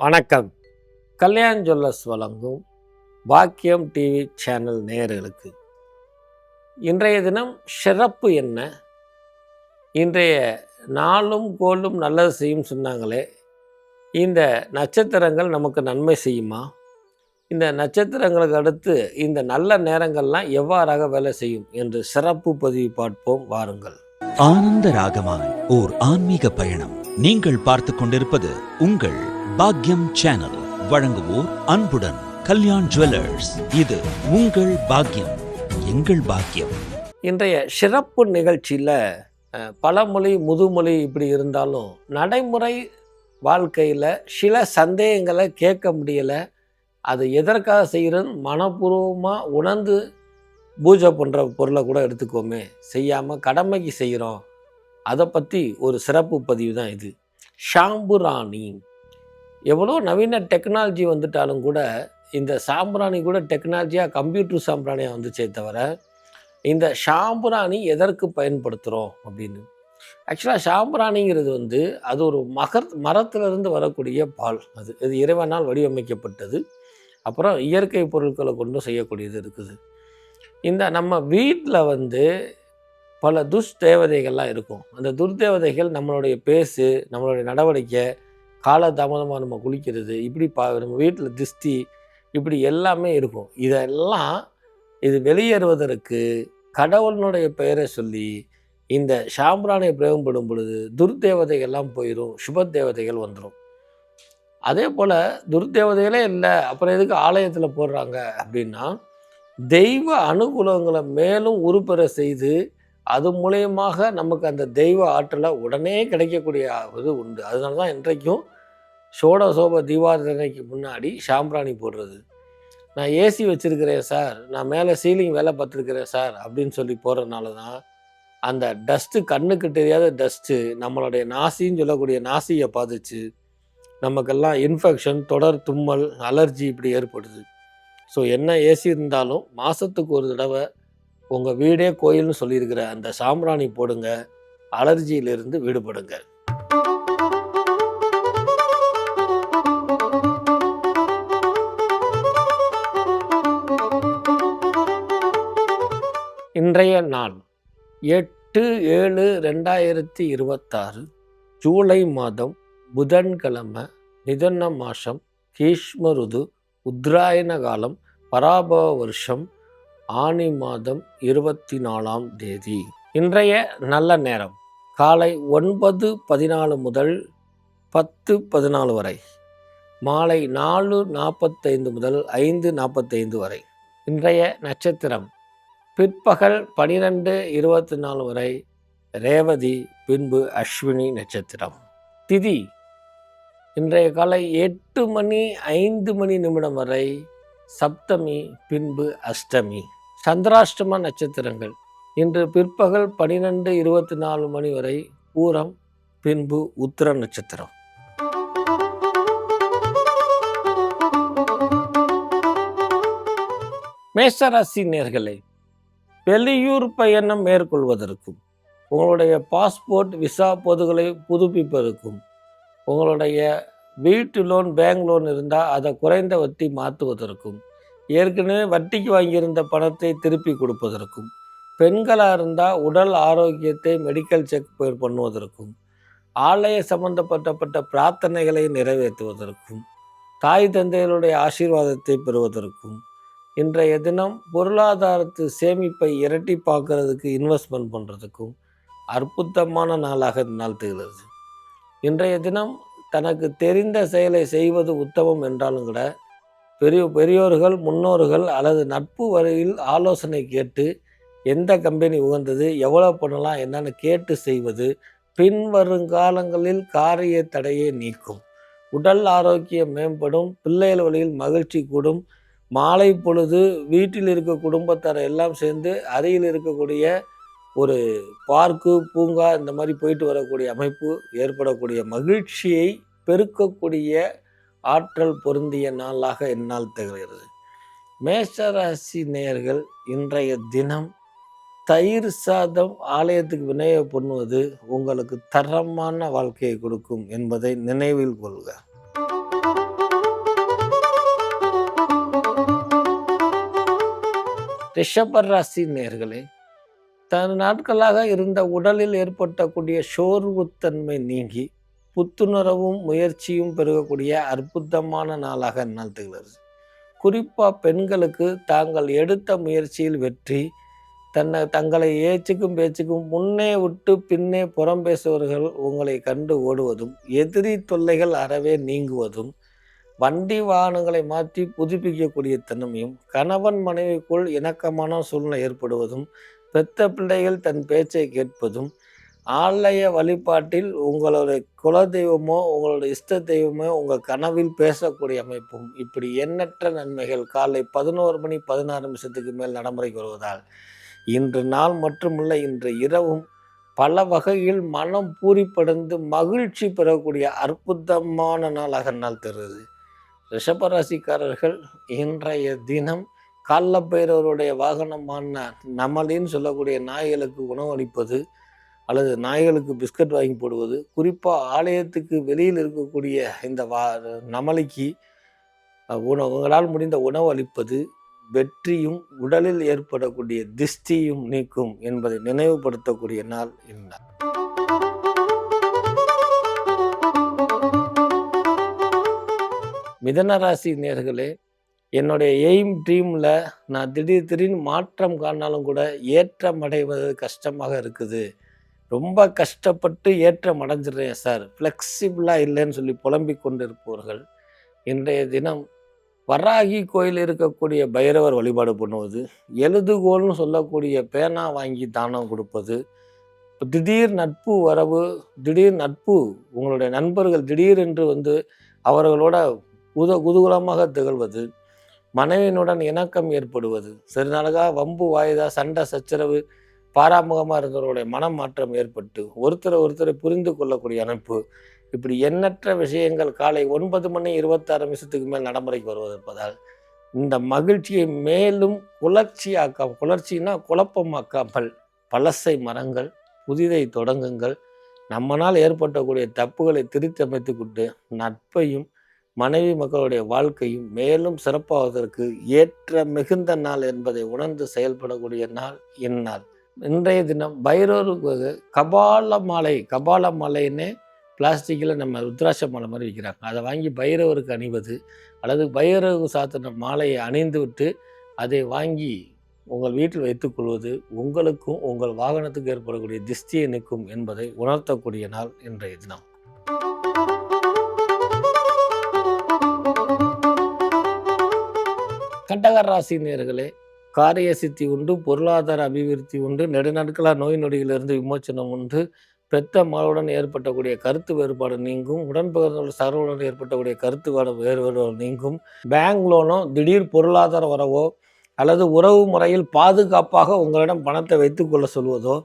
வணக்கம். கல்யாண் ஜுவல்லர்ஸ் வழங்கும் பாக்கியம் டிவி சேனல் நேயர்களுக்கு இன்றைய தினம் சிறப்பு என்ன? இன்றைய நாளும் கோளும் நல்லது செய்யும் சொன்னாங்களே, இந்த நட்சத்திரங்கள் நமக்கு நன்மை செய்யுமா? இந்த நட்சத்திரங்களுக்கு அடுத்து இந்த நல்ல நேரங்கள்லாம் எவ்வாறாக வேலை செய்யும் என்று சிறப்பு பதிவு பார்ப்போம், வாருங்கள். ஆனந்த ராகமாய் ஓர் ஆன்மீக பயணம். நீங்கள் பார்த்து கொண்டிருப்பது உங்கள் பாக்யம் சேனல். வழங்குவோர் அன்புடன் கல்யாண் ஜுவல்லர்ஸ். இது உங்கள் பாக்யம், எங்கள் பாக்கியம். இன்றைய சிறப்பு நிகழ்ச்சியில் பழமொழி முதுமொழி இப்படி இருந்தாலும் நடைமுறை வாழ்க்கையில் சில சந்தேகங்களை கேட்க முடியலை. அது எதற்காக செய்கிறோன்னு மனப்பூர்வமாக உணர்ந்து பூஜை பண்ணுற பொருளை கூட எடுத்துக்கோமே, செய்யாமல் கடமைக்கு செய்கிறோம். அதை பற்றி ஒரு சிறப்பு பதிவு தான் இது. சாம்புராணி. எவ்வளோ நவீன டெக்னாலஜி வந்துட்டாலும் கூட இந்த சாம்பிராணி கூட டெக்னாலஜியாக கம்ப்யூட்டர் சாம்பிராணியாக வந்துச்சே தவிர, இந்த சாம்பிராணி எதற்கு பயன்படுத்துகிறோம் அப்படின்னு. ஆக்சுவலாக சாம்பிராணிங்கிறது அது ஒரு மரத்திலிருந்து வரக்கூடிய பால். அது இறைவனால் வடிவமைக்கப்பட்டது. அப்புறம் இயற்கை பொருட்களை கொண்டு செய்யக்கூடியது இருக்குது. இந்த நம்ம வீட்டில் பல துஷ்தேவதைகள்லாம் இருக்கும். அந்த துர்தேவதைகள் நம்மளுடைய பேசு, நம்மளுடைய நடவடிக்கை, காலதாமதமாக நம்ம குளிக்கிறது, இப்படி நம்ம வீட்டில் திஷ்டி, இப்படி எல்லாமே இருக்கும். இதெல்லாம் இது வெளியேறுவதற்கு கடவுளினுடைய பெயரை சொல்லி இந்த சாம்பிராணியை பிரயோகப்படும் பொழுது துர்தேவதைகள்லாம் போயிடும், சுப தேவதைகள் வந்துடும். அதே போல் துர்தேவதைகளே இல்லை, அப்புறம் எதுக்கு ஆலயத்தில் போடுறாங்க அப்படின்னா, தெய்வ அனுகூலங்களை மேலும் உருப்பெற செய்து அது மூலயமாக நமக்கு அந்த தெய்வ ஆற்றலை உடனே கிடைக்கக்கூடிய இது உண்டு. அதனால தான் இன்றைக்கும் சோப தீபாராதனைக்கு முன்னாடி சாம்பிராணி போடுறது. நான் ஏசி வச்சுருக்கிறேன் சார், நான் மேலே சீலிங் வேலை பார்த்துருக்கிறேன் சார் அப்படின்னு சொல்லி போகிறதுனால தான் அந்த டஸ்ட்டு, கண்ணுக்கு தெரியாத டஸ்ட்டு நம்மளுடைய நாசின்னு சொல்லக்கூடிய நாசியை பாதிச்சு நமக்கெல்லாம் இன்ஃபெக்ஷன், தொடர் தும்மல், அலர்ஜி இப்படி ஏற்படுது. ஸோ என்ன ஏசி இருந்தாலும் மாதத்துக்கு ஒரு தடவை உங்கள் வீடே கோயில்னு சொல்லியிருக்கிற அந்த சாம்பிராணி போடுங்க, அலர்ஜியிலிருந்து விடுபடுங்க. இன்றைய நாள் 8/7/2026 ஜூலை மாதம் புதன்கிழமை, மிதுன மாதம், கீஷ்ம ருது, உத்தராயண காலம், பராபவ வருஷம், ஆனி மாதம் 24ஆம் தேதி. இன்றைய நல்ல நேரம் காலை 9:14 முதல் 10:14 வரை, மாலை 4:45 முதல் 5:45 வரை. இன்றைய நட்சத்திரம் பிற்பகல் 12:24 வரை ரேவதி, பின்பு அஸ்வினி நட்சத்திரம். திதி இன்றைய காலை 8:05 வரை சப்தமி, பின்பு அஷ்டமி. சந்திராஷ்டம நட்சத்திரங்கள் இன்று பிற்பகல் 12:24 வரை பூரம், பின்பு உத்திர நட்சத்திரம். மேஷராசி நேயர்களே, வெளியூர் பயணம் மேற்கொள்வதற்கும், உங்களுடைய பாஸ்போர்ட் விசா பொதுகளை புதுப்பிப்பதற்கும், உங்களுடைய வீட்டு லோன், பேங்க் லோன் இருந்தால் அதை குறைந்த வட்டி மாற்றுவதற்கும், ஏற்கனவே வட்டிக்கு வாங்கியிருந்த பணத்தை திருப்பி கொடுப்பதற்கும், பெண்களாக இருந்தால் உடல் ஆரோக்கியத்தை மெடிக்கல் செக் பண்ணுவதற்கும், ஆலய சம்பந்தப்பட்ட பிரார்த்தனைகளை நிறைவேற்றுவதற்கும், தாய் தந்தைகளுடைய ஆசீர்வாதத்தை பெறுவதற்கும், இன்றைய தினம் பொருளாதாரத்து சேமிப்பை இரட்டிப்பாக்குறதுக்கு இன்வெஸ்ட்மெண்ட் பண்ணுறதுக்கும் அற்புதமான நாளாக நாள் திகழ்கிறது. இன்றைய தினம் தனக்கு தெரிந்த செயலை செய்வது உத்தமம் என்றாலும் கூட பெரியோர்கள், முன்னோர்கள் அல்லது நட்பு வரையில் ஆலோசனை கேட்டு எந்த கம்பெனி உகந்தது, எவ்வளோ பண்ணலாம், என்னென்னு கேட்டு செய்வது பின்வருங்காலங்களில் காரிய தடையை நீக்கும். உடல் ஆரோக்கியம் மேம்படும், பிள்ளைகள் வழியில் மகிழ்ச்சி கூடும். மாலை பொழுது வீட்டில் இருக்க குடும்பத்தார் எல்லாம் சேர்ந்து அருகில் இருக்கக்கூடிய ஒரு பார்க்கு, பூங்கா இந்த மாதிரி போயிட்டு வரக்கூடிய அமைப்பு ஏற்படக்கூடிய மகிழ்ச்சியை பெருக்கக்கூடிய ஆற்றல் பொருந்திய நாளாக என்னால் திகழ்கிறது. மேஷராசி நேயர்கள், இன்றைய தினம் தயிர் சாதம் ஆலயத்துக்கு விநியோகம் பண்ணுவது உங்களுக்கு தரமான வாழ்க்கையை கொடுக்கும் என்பதை நினைவில் கொள்க. ரிஷப ராசி நேயர்களே, தன் நாட்களாக இருந்த உடலில் ஏற்பட்டக்கூடிய சோர்வுத்தன்மை நீங்கி புத்துணர்வும் முயற்சியும் பெருகக்கூடிய அற்புதமான நாளாக என்னால் திகழ்கிறது. குறிப்பாக பெண்களுக்கு தாங்கள் எடுத்த முயற்சியில் வெற்றி, தங்களை ஏச்சுக்கும் பேச்சுக்கும் முன்னே விட்டு பின்னே புறம் பேசுபவர்கள் உங்களை கண்டு ஓடுவதும், எதிரி தொல்லைகள் அறவே நீங்குவதும், வண்டி வாகனங்களை மாற்றி புதுப்பிக்கக்கூடிய தன்மையும், கணவன் மனைவிக்குள் இணக்கமான சூழ்நிலை ஏற்படுவதும், பெத்த பிள்ளைகள் தன் பேச்சை கேட்பதும், ஆலய வழிபாட்டில் உங்களுடைய குலதெய்வமோ உங்களுடைய இஷ்ட தெய்வமோ உங்கள் கனவில் பேசக்கூடிய அமைப்பும், இப்படி எண்ணற்ற நன்மைகள் காலை 11:16 மேல் நடைமுறைக்கு வருவதால் இன்று நாள் மட்டுமல்ல, இன்று இரவும் பல வகையில் மனம் பூரிப்படைந்து மகிழ்ச்சி பெறக்கூடிய அற்புதமான நாளாக நாள் தருவது. ரிஷபராசிக்காரர்கள் இன்றைய தினம் காலபைரவருடைய வாகனமான நமலின்னு சொல்லக்கூடிய நாய்களுக்கு உணவளிப்பது அல்லது நாய்களுக்கு பிஸ்கட் வாங்கி போடுவது, குறிப்பாக ஆலயத்துக்கு வெளியில் இருக்கக்கூடிய இந்த நமலிக்கு உங்களால் முடிந்த உணவு அளிப்பது வெற்றியும் உடலில் ஏற்படக்கூடிய திஷ்டியும் நீக்கும் என்பதை நினைவுபடுத்தக்கூடிய நாள் இந்நாள். மிதன ராசி நேயர்களே, என்னுடைய எய்ம் ட்ரீமில் நான் திடீர்னு மாற்றம் காணாலும் கூட ஏற்றம் அடைவது கஷ்டமாக இருக்குது. ரொம்ப கஷ்டப்பட்டு ஏற்றம் அடைஞ்சிடுறேன் சார், ஃப்ளெக்சிபிளாக இல்லைன்னு சொல்லி புலம்பிக் கொண்டிருப்பவர்கள் இன்றைய தினம் வராகி கோயில் இருக்கக்கூடிய பைரவர் வழிபாடு பண்ணுவது, எழுதுகோள்னு சொல்லக்கூடிய பேனா வாங்கி தானம் கொடுப்பது, திடீர் நட்பு வரவு, திடீர் நட்பு, உங்களுடைய நண்பர்கள் திடீரென்று வந்து அவர்களோட குதூகலமாக திகழ்வது, மனைவியினுடன் இணக்கம் ஏற்படுவது, சிறு நாளாக வம்பு வாய்தா சண்டை சச்சரவு பாராமுகமாக இருந்தவர்களுடைய மனம் மாற்றம் ஏற்பட்டு ஒருத்தரை புரிந்து கொள்ளக்கூடிய அமைப்பு, இப்படி எண்ணற்ற விஷயங்கள் காலை 9:26 மேல் நடைமுறைக்கு வருவதற்பதால் இந்த மகிழ்ச்சியை மேலும் குளர்ச்சினா குழப்பமாக்காமல் பழசை மரங்கள், புதிதை தொடங்குங்கள். நம்மனால் ஏற்பட்டக்கூடிய தப்புகளை திருத்தி அமைத்து கொண்டு நட்பையும் மனைவி மக்களுடைய வாழ்க்கையும் மேலும் சிறப்பாவதற்கு ஏற்ற மிகுந்த நாள் என்பதை உணர்ந்து செயல்படக்கூடிய நாள் இந்நாள். இன்றைய தினம் பைரவருக்கு கபால மாலைன்னே பிளாஸ்டிக்கில் நம்ம ருத்ராட்ச மாலை மாதிரி விற்கிறாங்க, அதை வாங்கி பைரவருக்கு அணிவது அல்லது பைரவருக்கு சாத்தின மாலையை அணிந்து விட்டு அதை வாங்கி உங்கள் வீட்டில் வைத்துக்கொள்வது உங்களுக்கும் உங்கள் வாகனத்துக்கு ஏற்படக்கூடிய திஷ்டியை நிற்கும் என்பதை உணர்த்தக்கூடிய நாள் இன்றைய தினம். கடக ராசி நேயர்களே, காரிய சித்தி உண்டு, பொருளாதார அபிவிருத்தி உண்டு, நெடுநாட்களாக நோய் நொடிகளிலிருந்து விமோச்சனம் உண்டு, பெத்த மகளுடன் ஏற்பட்டக்கூடிய கருத்து வேறுபாடு நீங்கும், உடன்பிறந்த சகோதரனுடன் ஏற்பட்டக்கூடிய கருத்து வேறுபாடு நீங்கும், பேங்க் லோனோ திடீர் பொருளாதார வரவோ அல்லது உறவு முறையில் பாதுகாப்பாக உங்களிடம் பணத்தை வைத்துக்கொள்ள சொல்வதோ,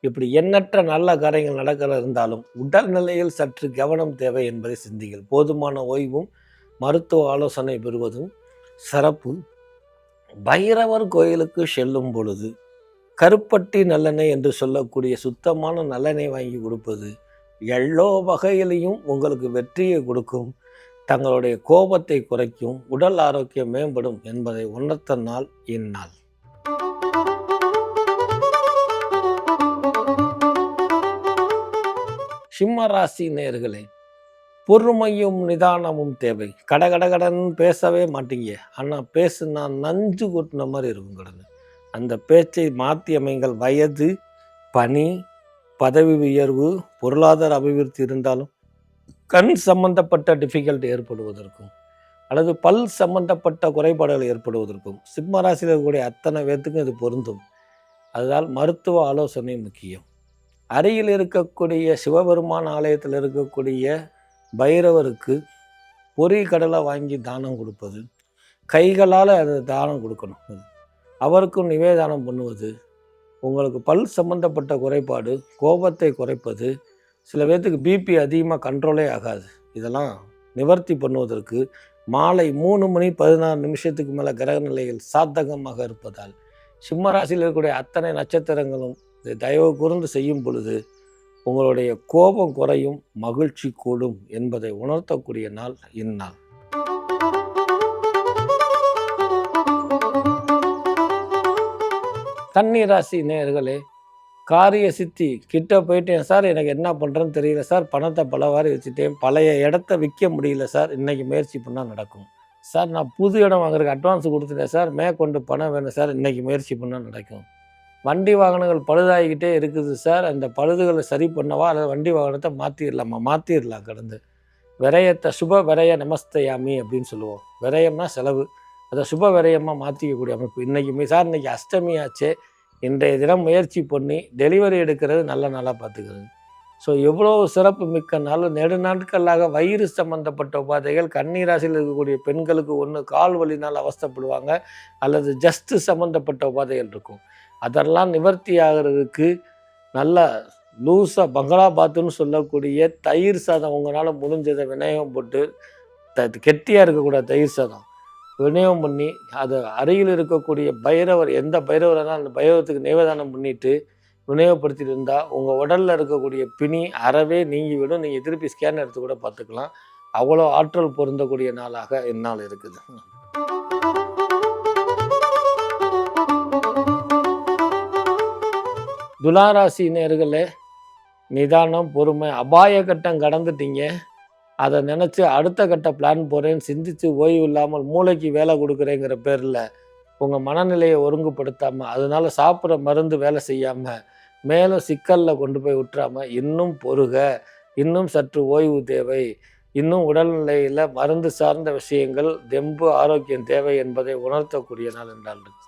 இப்படி எண்ணற்ற நல்ல காரியங்கள் நடக்கிற இருந்தாலும் உடல்நிலையில் சற்று கவனம் தேவை என்பதை சிந்திங்கள். போதுமான ஓய்வும் மருத்துவ ஆலோசனை பெறுவதும் சிறப்பு. பைரவர் கோயிலுக்கு செல்லும் பொழுது கருப்பட்டி நல்லெண்ணெய் என்று சொல்லக்கூடிய சுத்தமான நல்லெண்ணெய் வாங்கி கொடுப்பது எல்லா வகையிலையும் உங்களுக்கு வெற்றியை கொடுக்கும், தங்களுடைய கோபத்தை குறைக்கும், உடல் ஆரோக்கியம் மேம்படும் என்பதை உணர்த்த நாள் இந்நாள். சிம்ம ராசி நேயர்களே, பொறுமையும் நிதானமும் தேவை. கடகடகடன் பேசவே மாட்டீங்க, ஆனால் பேசுனா நஞ்சு கொட்டின மாதிரி இருக்கும் கடனு. அந்த பேச்சை மாற்றி அமைங்கள். வயது, பணி, பதவி உயர்வு, பொருளாதார அபிவிருத்தி இருந்தாலும் கண் சம்பந்தப்பட்ட டிஃபிகல்ட்டி ஏற்படுவதற்கும் அல்லது பல் சம்பந்தப்பட்ட குறைபாடுகள் ஏற்படுவதற்கும் சிம்ம ராசியில் இருக்கக்கூடிய அத்தனை பேர்த்துக்கும் இது பொருந்தும். அதனால் மருத்துவ ஆலோசனை முக்கியம். அருகில் இருக்கக்கூடிய சிவபெருமான் ஆலயத்தில் இருக்கக்கூடிய பைரவருக்கு பொரிகடலை வாங்கி தானம் கொடுப்பது, கைகளால் அதை தானம் கொடுக்கணும், அவருக்கும் நிவேதானம் பண்ணுவது, உங்களுக்கு பல் சம்பந்தப்பட்ட குறைபாடு, கோபத்தை குறைப்பது, சில பேர்த்துக்கு பிபி அதிகமாக கண்ட்ரோலே ஆகாது, இதெல்லாம் நிவர்த்தி பண்ணுவதற்கு மாலை 3:16 மேலே கிரக நிலைகள் சாதகமாக இருப்பதால் சிம்ம ராசியில் இருக்கக்கூடிய அத்தனை நட்சத்திரங்களும் இதை தயவு கூர்ந்து செய்யும் பொழுது உங்களுடைய கோபம் குறையும், மகிழ்ச்சி கூடும் என்பதை உணர்த்தக்கூடிய நாள் இந்நாள். கன்னி ராசி நேயர்களே, காரிய சித்தி கிட்ட போயிட்டேன் சார், எனக்கு என்ன பண்ணுறேன்னு தெரியல சார், பணத்தை பலவாரி வச்சுட்டேன், பழைய இடத்த விற்க முடியல சார், இன்றைக்கி முயற்சி பண்ணால் நடக்கும். சார் நான் புது இடம் வாங்குறதுக்கு அட்வான்ஸ் கொடுத்துட்டேன் சார், மேற்கொண்டு பணம் வேணும் சார், இன்றைக்கி முயற்சி பண்ணால் நடக்கும். வண்டி வாகனங்கள் பழுதாகிக்கிட்டே இருக்குது சார், அந்த பழுதுகளை சரி பண்ணவா அல்லது வண்டி வாகனத்தை மாற்றிடலாம் கடந்து. விரயத்தை சுப விரய நமஸ்தயாமி அப்படின்னு சொல்லுவோம். விரயம்னா செலவு, அதை சுப விரயமாக மாற்றிக்கக்கூடிய அமைப்பு. இன்றைக்கி சார் இன்றைக்கி அஷ்டமி ஆச்சே, இன்றைய தினம் முயற்சி பண்ணி டெலிவரி எடுக்கிறது நல்ல நாளாக பார்த்துக்கிறது. ஸோ எவ்வளோ சிறப்பு மிக்க நாள். நெடுநாட்களாக வயிறு சம்பந்தப்பட்ட உபாதைகள் கன்னி ராசியில் இருக்கக்கூடிய பெண்களுக்கு ஒன்று கால் வலினால் அவஸ்தைப்படுவாங்க, அல்லது ஜஸ்ட்டு சம்மந்தப்பட்ட உபாதைகள் இருக்கும். அதெல்லாம் நிவர்த்தி ஆகிறதுக்கு நல்லா லூஸாக பங்களாபாத்துன்னு சொல்லக்கூடிய தயிர் சாதம் உங்களால் முடிஞ்சதை வினயம் போட்டு, கெட்டியாக இருக்கக்கூடாது தயிர் சாதம் விநியோகம் பண்ணி, அது அருகில் இருக்கக்கூடிய பைரவர், எந்த பைரவராக அந்த பைரவத்துக்கு நைவேதானம் பண்ணிவிட்டு விநியோகப்படுத்திட்டு இருந்தால் உங்கள் உடலில் இருக்கக்கூடிய பிணி அறவே நீங்கிவிடும். நீங்கள் திருப்பி ஸ்கேன் எடுத்து கூட பார்த்துக்கலாம். அவ்வளோ ஆற்றல் பொருந்தக்கூடிய நாளாக இந்நாள் இருக்குது. துளாராசி நேயர்களே, நிதானம், பொறுமை. அபாய கட்டம் கடந்துட்டீங்க, அதை நினச்சி அடுத்த கட்ட பிளான் போகிறேன்னு சிந்தித்து ஓய்வு இல்லாமல் மூளைக்கு வேலை கொடுக்குறேங்கிற பேரில் உங்கள் மனநிலையை ஒருங்குபடுத்தாமல், அதனால் சாப்பிட்ற மருந்து வேலை செய்யாமல் மேலும் சிக்கலில் கொண்டு போய் விட்டுறாமல், இன்னும் பொறுக, இன்னும் சற்று ஓய்வு தேவை, இன்னும் உடல்நிலையில் மருந்து சார்ந்த விஷயங்கள், தெம்பு, ஆரோக்கியம் தேவை என்பதை உணர்த்தக்கூடிய நாள் என்றால் இருக்கு.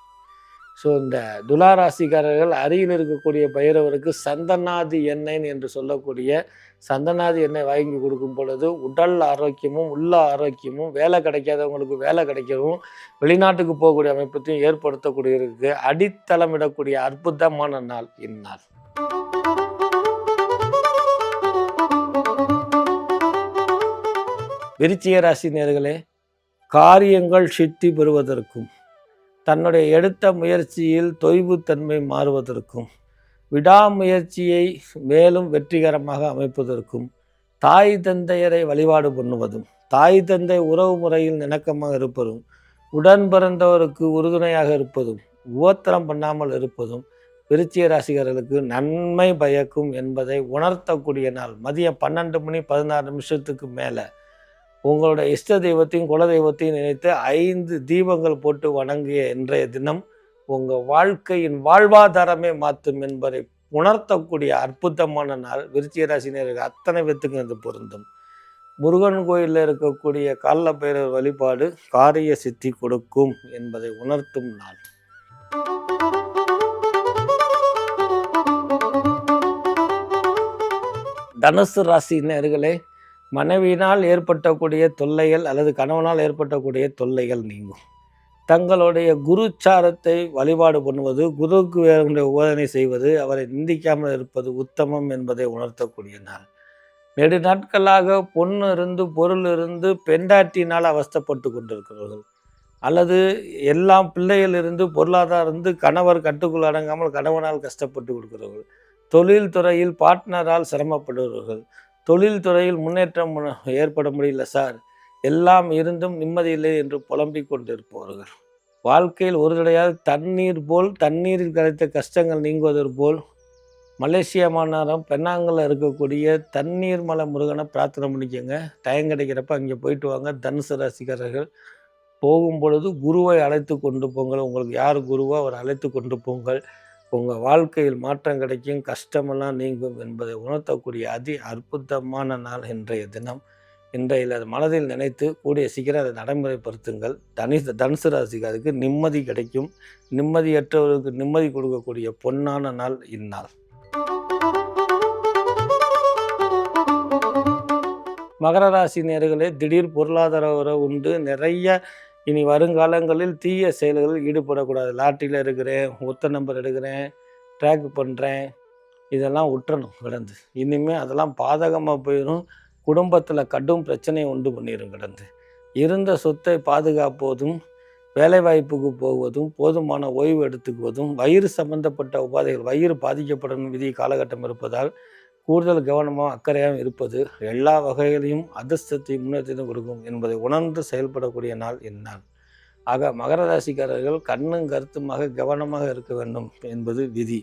ஸோ இந்த துளாராசிக்காரர்கள் அருகில் இருக்கக்கூடிய பைரவருக்கு சந்தனாதி எண்ணெய் என்று சொல்லக்கூடிய சந்தனாதி எண்ணெய் வாங்கி கொடுக்கும் பொழுது உடல் ஆரோக்கியமும் உள்ள ஆரோக்கியமும், வேலை கிடைக்காதவங்களுக்கு வேலை கிடைக்கவும், வெளிநாட்டுக்கு போகக்கூடிய அமைப்பத்தையும் ஏற்படுத்தக்கூடியவருக்கு அடித்தளமிடக்கூடிய அற்புதமான நாள் இந்நாள். விருச்சிக ராசி நேயர்களே, காரியங்கள் சித்தி பெறுவதற்கும், தன்னுடைய எடுத்த முயற்சியில் தொய்வுத்தன்மை மாறுவதற்கும், விடாமுயற்சியை மேலும் வெற்றிகரமாக அமைப்பதற்கும், தாய் தந்தையரை வழிபாடு பண்ணுவதும், தாய் தந்தை உறவு முறையில் இணக்கமாக இருப்பதும், உடன் பிறந்தவருக்கு உறுதுணையாக இருப்பதும், உபத்திரம் பண்ணாமல் இருப்பதும் விருச்சிக ராசிகர்களுக்கு நன்மை பயக்கும் என்பதை உணர்த்தக்கூடிய நாள். மதியம் 12 மணி 16 நிமிஷத்துக்கு மேலே உங்களோட இஷ்ட தெய்வத்தையும் குல தெய்வத்தையும் நினைத்து 5 தீபங்கள் போட்டு வணங்கிய இன்றைய தினம் உங்கள் வாழ்க்கையின் வாழ்வாதாரமே மாற்றும் என்பதை உணர்த்தக்கூடிய அற்புதமான நாள். விருச்சிக ராசினருக்கு அத்தனை பேத்துக்கும் அது பொருந்தும். முருகன் கோயிலில் இருக்கக்கூடிய கால பைரவர் வழிபாடு காரிய சித்தி கொடுக்கும் என்பதை உணர்த்தும் நாள். தனுசு ராசினர்களே, மனைவியினால் ஏற்பட்டக்கூடிய தொல்லைகள் அல்லது கணவனால் ஏற்பட்டக்கூடிய தொல்லைகள் நீங்கும். தங்களுடைய குருச்சாரத்தை வழிபாடு பண்ணுவது, குருவுக்கு வேண்டிய உபோதனை செய்வது, அவரை நிந்திக்காமல் இருப்பது உத்தமம் என்பதை உணர்த்தக்கூடிய நாள். நெடு நாட்களாக பொண்ணு இருந்து பொருள் இருந்து பெண்டாட்டினால் அவஸ்தைப்பட்டு கொண்டிருக்கிறவர்கள், அல்லது எல்லாம் பிள்ளைகள் இருந்து பொருளாதாரம் இருந்து கணவர் கட்டுக்குள் அடங்காமல் கணவனால் கஷ்டப்பட்டு கொடுக்கிறவர்கள், தொழில் துறையில் பார்ட்னரால் சிரமப்படுபவர்கள், தொழில் துறையில் முன்னேற்றம் ஏற்பட முடியல சார், எல்லாம் இருந்தும் நிம்மதியில்லை என்று புலம்பிக் கொண்டிருப்பவர்கள், வாழ்க்கையில் ஒரு தடையால் தண்ணீர் போல் தண்ணீரில் கரைத்த கஷ்டங்கள் நீங்குவதற்கு போல் மலேசியா மாநகரம் பெண்ணாங்கல்ல இருக்கக்கூடிய தண்ணீர் மலை முருகனை பிரார்த்தனை பண்ணிக்கோங்க. டைம் கிடைக்கிறப்ப அங்கே போயிட்டு வாங்க. தனுசு ராசிக்காரர்கள் போகும் பொழுது குருவை அழைத்து கொண்டு போங்கள். உங்களுக்கு யார் குருவோ அவர் அழைத்து கொண்டு போங்கள். உங்கள் வாழ்க்கையில் மாற்றம் கிடைக்கும், கஷ்டமெல்லாம் நீங்கும் என்பதை உணர்த்தக்கூடிய அற்புதமான நாள் இன்றைய தினம். இன்றையில் அது மனதில் நினைத்து கூடிய சீக்கிரம் அதை நடைமுறைப்படுத்துங்கள். தனுசு ராசிக்காருக்கு நிம்மதி கிடைக்கும். நிம்மதியற்றவர்களுக்கு நிம்மதி கொடுக்கக்கூடிய பொன்னான நாள் இந்நாள். மகர ராசி நேயர்களே, திடீர் பொருளாதார உறவு உண்டு. நிறைய இனி வருங்காலங்களில் தீய செயல்களில் ஈடுபடக்கூடாது. லாட்டரியில் இருக்கிறேன், ஒத்த நம்பர் எடுக்கிறேன், ட்ராக் பண்ணுறேன், இதெல்லாம் விட்டுறணும் கிடந்து. இனிமேல் அதெல்லாம் பாதகமாக போயிடும். குடும்பத்தில் கடும் பிரச்சனையை உண்டு பண்ணிடும் கிடந்து. இருந்த சொத்தை பாதுகாப்பதும், வேலைவாய்ப்புக்கு போவதும், போதுமான ஓய்வு எடுத்துக்குவதும், வயிறு சம்பந்தப்பட்ட உபாதைகள், வயிறு பாதிக்கப்படும் விதி காலகட்டம் இருப்பதால் கூடுதல் கவனமாக அக்கறையாக இருப்பது எல்லா வகையிலையும் அதிர்ஷ்டத்தையும் முன்னேற்றத்தையும் கொடுக்கும் என்பதை உணர்ந்து செயல்படக்கூடிய நாள் இந்நாள். ஆக மகர ராசிக்காரர்கள் கண்ணும் கருத்துமாக கவனமாக இருக்க வேண்டும் என்பது விதி.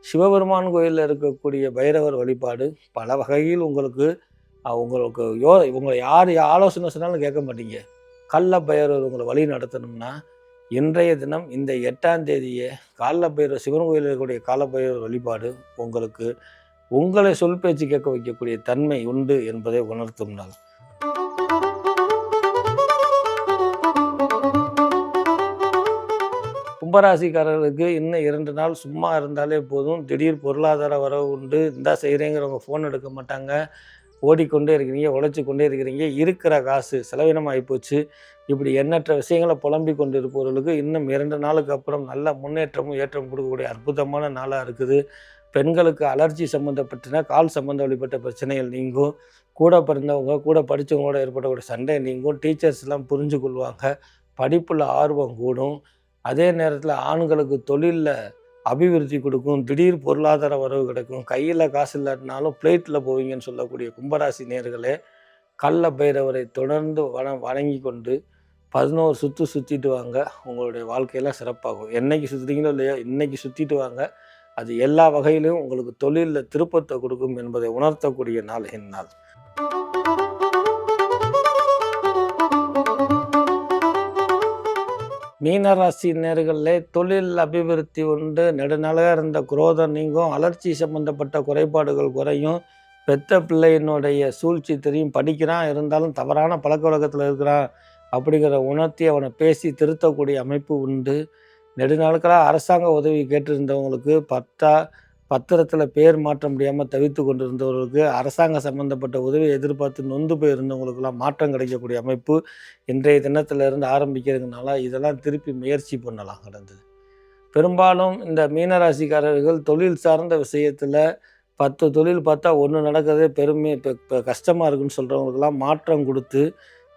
சிவபெருமான் கோயிலில் இருக்கக்கூடிய பைரவர் வழிபாடு பல வகையில் உங்களுக்கு உங்களுக்கு உங்களை யார் ஆலோசனை சொன்னாலும் கேட்க மாட்டீங்க. கள்ள பைரவர் உங்களை வழி நடத்தணும்னா இன்றைய தினம் இந்த 8ஆம் தேதியே கால பைரவர் சிவன் கோயிலில் இருக்கக்கூடிய கால பைரவர் வழிபாடு உங்களுக்கு உங்களை சொல் பேச்சு கேட்க வைக்கக்கூடிய தன்மை உண்டு என்பதை உணர்த்தும் நாள். கும்பராசிக்காரர்களுக்கு இன்னும் 2 நாள் சும்மா இருந்தாலே போதும். திடீர் பொருளாதார வரவு உண்டு. இந்தா செய்கிறேங்கிறவங்க ஃபோன் எடுக்க மாட்டாங்க. ஓடிக்கொண்டே இருக்கிறீங்க, உழைச்சி கொண்டே இருக்கிறீங்க. இருக்கிற காசு செலவினமாகி போச்சு. இப்படி எண்ணற்ற விஷயங்களை புலம்பிக் கொண்டு இருப்பவர்களுக்கு இன்னும் 2 நாளுக்கு அப்புறம் நல்ல முன்னேற்றமும் ஏற்றம் கொடுக்கக்கூடிய அற்புதமான நாளாக இருக்குது. பெண்களுக்கு அலர்ஜி சம்மந்தப்பட்டன கால் சம்மந்த வழிபட்ட பிரச்சனைகள் நீங்கும். கூட பிறந்தவங்க கூட படித்தவங்களோட ஏற்படக்கூடிய சண்டை நீங்கும். டீச்சர்ஸ்லாம் புரிஞ்சு கொள்வாங்க. படிப்பில் ஆர்வம் கூடும். அதே நேரத்தில் ஆண்களுக்கு தொழிலில் அபிவிருத்தி கொடுக்கும். திடீர் பொருளாதார வரவு கிடைக்கும். கையில் காசு இல்லாட்டினாலும் ஃப்ளைட்டில் போவீங்கன்னு சொல்லக்கூடிய கும்பராசி நேயர்களே, கள்ள பைரவரை தொடர்ந்து வணங்கி கொண்டு 11 சுற்று சுற்றிட்டு வாங்க. உங்களுடைய வாழ்க்கையெல்லாம் சிறப்பாகும். என்னைக்கு சுற்றுறீங்களோ இல்லையோ இன்றைக்கி சுற்றிட்டு வாங்க. அது எல்லா வகையிலும் உங்களுக்கு தொழிலில் திருப்பத்தை கொடுக்கும் என்பதை உணர்த்தக்கூடிய நாள் இந்நாள். மீனராசி நேயர்களே, தொழில் அபிவிருத்தி உண்டு. நெடுநாளாக இருந்த குரோதம் நீங்கும். அலர்ச்சி சம்பந்தப்பட்ட குறைபாடுகள் குறையும். பெத்த பிள்ளையினுடைய சூழ்ச்சி தெரியும். படிக்கிறான், இருந்தாலும் தவறான பழக்க வழக்கத்தில் இருக்கிறான் அப்படிங்கிற உணர்த்தி அவனை பேசி திருத்தக்கூடிய அமைப்பு உண்டு. நெடுநாட்களாக அரசாங்க உதவி கேட்டிருந்தவங்களுக்கு பத்திரத்தில் பேர் மாற்ற முடியாமல் தவித்து கொண்டிருந்தவர்களுக்கு அரசாங்க சம்பந்தப்பட்ட உதவியை எதிர்பார்த்து நொந்து போயிருந்தவங்களுக்கெல்லாம் மாற்றம் கிடைக்கக்கூடிய அமைப்பு இன்றைய தினத்திலிருந்து ஆரம்பிக்கிறதுனால இதெல்லாம் திருப்பி முயற்சி பண்ணலாம் கிடந்தது. பெரும்பாலும் இந்த மீனராசிக்காரர்கள் தொழில் சார்ந்த விஷயத்தில் 10 தொழில் பார்த்தா 1 நடக்கிறதே பெருமை இப்போ கஷ்டமாக இருக்குன்னு சொல்கிறவங்களுக்கெல்லாம் மாற்றம் கொடுத்து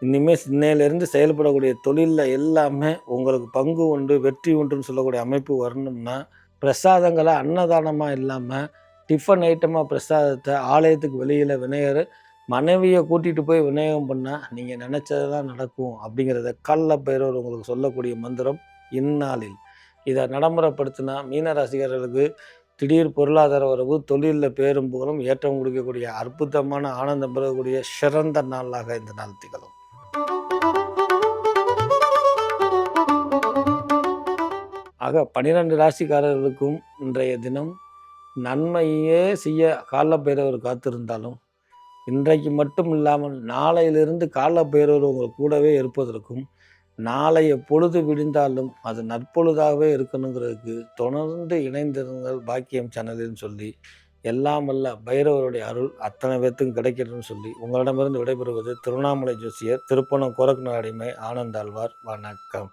இனிமேல் இன்னையிலேருந்து செயல்படக்கூடிய தொழிலில் எல்லாமே உங்களுக்கு பங்கு உண்டு வெற்றி உண்டுன்னு சொல்லக்கூடிய அமைப்பு வரணும்னா பிரசாதங்களை அன்னதானமாக இல்லாமல் டிஃபன் ஐட்டமாக பிரசாதத்தை ஆலயத்துக்கு வெளியில் விநாயகர் மனைவியை கூட்டிகிட்டு போய் விநாயகம் பண்ணால் நீங்கள் நினச்சதெல்லாம் நடக்கும் அப்படிங்கிறத கள்ள பைரவர் உங்களுக்கு சொல்லக்கூடிய மந்திரம் இந்நாளில். இதை நடைமுறைப்படுத்தினா மீனராசிக்காரர்களுக்கு திடீர் பொருளாதார வரவு தொழிலில் பேரும் புகழும் ஏற்றம் கொடுக்கக்கூடிய அற்புதமான ஆனந்தம் பெறக்கூடிய சிறந்த நாளாக இந்த நாள் திகழும். ஆக 12 ராசிக்காரர்களுக்கும் இன்றைய தினம் நன்மையே செய்ய காலபைரவர் காத்திருந்தாலும் இன்றைக்கு மட்டும் இல்லாமல் நாளையிலிருந்து காலபைரவர் உங்கள் கூடவே இருப்பதற்கும் நாளைய பொழுது விடிந்தாலும் அது நற்பொழுதாகவே இருக்கணுங்கிறதுக்கு தொடர்ந்து இணைந்திருங்கள் பாக்கியம் சேனல்னு சொல்லி எல்லாம் வல்ல பைரவருடைய அருள் அத்தனை பேர்த்துக்கும் கிடைக்கணும்னு சொல்லி உங்களிடமிருந்து விடைபெறுவது திருவண்ணாமலை ஜோசியர் திருப்பணம் கோரக்நாடிமை ஆனந்தாழ்வார். வணக்கம்.